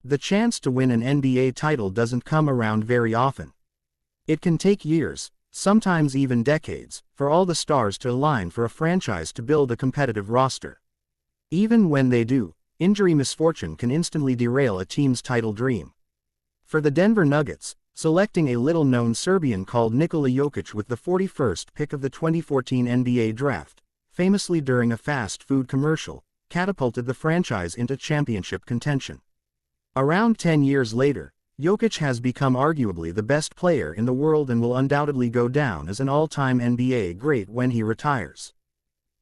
The chance to win an NBA title doesn't come around very often. It can take years, sometimes even decades, for all the stars to align for a franchise to build a competitive roster. Even when they do, injury misfortune can instantly derail a team's title dream. For the Denver Nuggets, selecting a little-known Serbian called Nikola Jokić with the 41st pick of the 2014 NBA draft, famously during a fast food commercial, catapulted the franchise into championship contention. Around 10 years later, Jokić has become arguably the best player in the world and will undoubtedly go down as an all-time NBA great when he retires.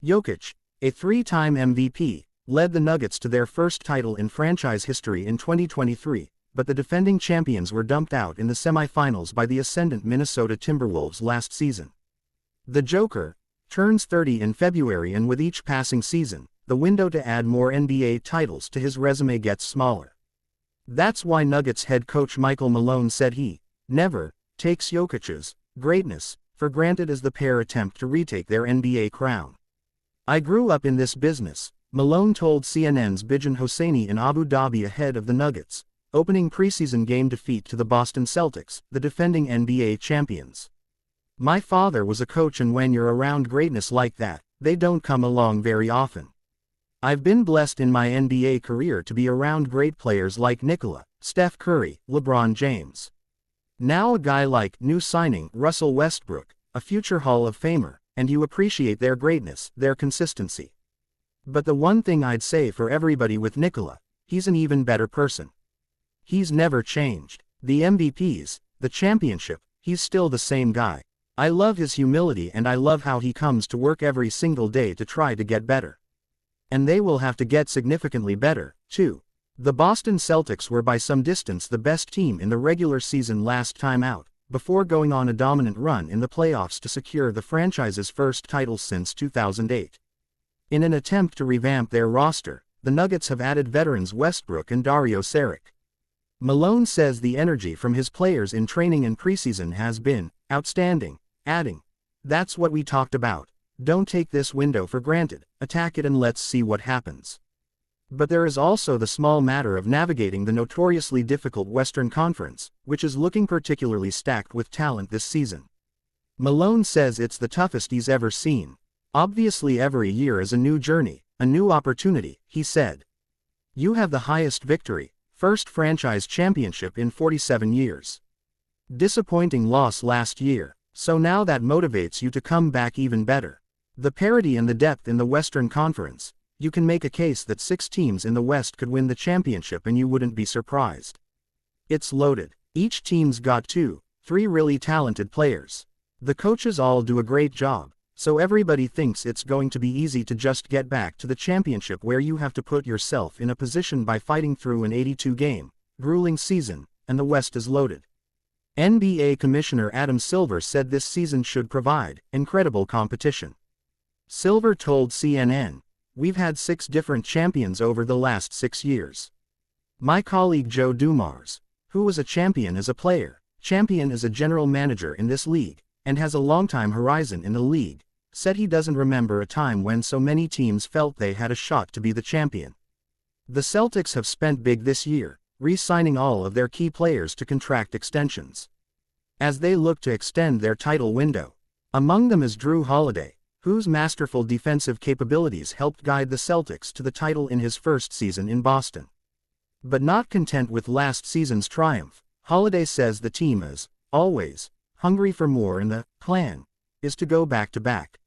Jokić, a three-time MVP, led the Nuggets to their first title in franchise history in 2023, but the defending champions were dumped out in the semifinals by the ascendant Minnesota Timberwolves last season. The Joker turns 30 in February, and with each passing season, the window to add more NBA titles to his resume gets smaller. That's why Nuggets head coach Michael Malone said he never takes Jokic's greatness for granted as the pair attempt to retake their NBA crown. "I grew up in this business," Malone told CNN's Bijan Hosseini in Abu Dhabi ahead of the Nuggets' opening preseason game defeat to the Boston Celtics, the defending NBA champions. "My father was a coach, and when you're around greatness like that, they don't come along very often. I've been blessed in my NBA career to be around great players like Nikola, Steph Curry, LeBron James. Now a guy like new signing Russell Westbrook, a future Hall of Famer, and you appreciate their greatness, their consistency. But the one thing I'd say for everybody with Nikola, he's an even better person. He's never changed. The MVPs, the championship, he's still the same guy. I love his humility, and I love how he comes to work every single day to try to get better. And they will have to get significantly better, too." The Boston Celtics were by some distance the best team in the regular season last time out, before going on a dominant run in the playoffs to secure the franchise's first title since 2008. In an attempt to revamp their roster, the Nuggets have added veterans Westbrook and Dario Saric. Malone says the energy from his players in training and preseason has been outstanding, adding, "That's what we talked about. Don't take this window for granted, attack it and let's see what happens." But there is also the small matter of navigating the notoriously difficult Western Conference, which is looking particularly stacked with talent this season. Malone says it's the toughest he's ever seen. "Obviously every year is a new journey, a new opportunity," he said. "You have the highest victory, first franchise championship in 47 years. Disappointing loss last year, so now that motivates you to come back even better. The parity and the depth in the Western Conference, you can make a case that 6 teams in the West could win the championship and you wouldn't be surprised. It's loaded. Each team's got 2, 3 really talented players. The coaches all do a great job, so everybody thinks it's going to be easy to just get back to the championship where you have to put yourself in a position by fighting through an 82-game, grueling season, and the West is loaded." NBA Commissioner Adam Silver said this season should provide incredible competition. Silver told CNN, "We've had 6 different champions over the last 6 years. My colleague Joe Dumars, who was a champion as a player, champion as a general manager in this league, and has a long-time horizon in the league, said he doesn't remember a time when so many teams felt they had a shot to be the champion." The Celtics have spent big this year, re-signing all of their key players to contract extensions, as they look to extend their title window. Among them is Drew Holiday, whose masterful defensive capabilities helped guide the Celtics to the title in his first season in Boston. But not content with last season's triumph, Holiday says the team is, always, hungry for more and the plan is to go back-to-back.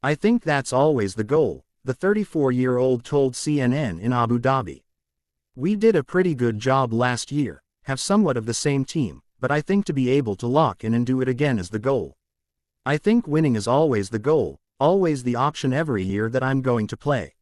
"I think that's always the goal," the 34-year-old told CNN in Abu Dhabi. "We did a pretty good job last year, have somewhat of the same team, but I think to be able to lock in and do it again is the goal. I think winning is always the goal, always the option every year that I'm going to play."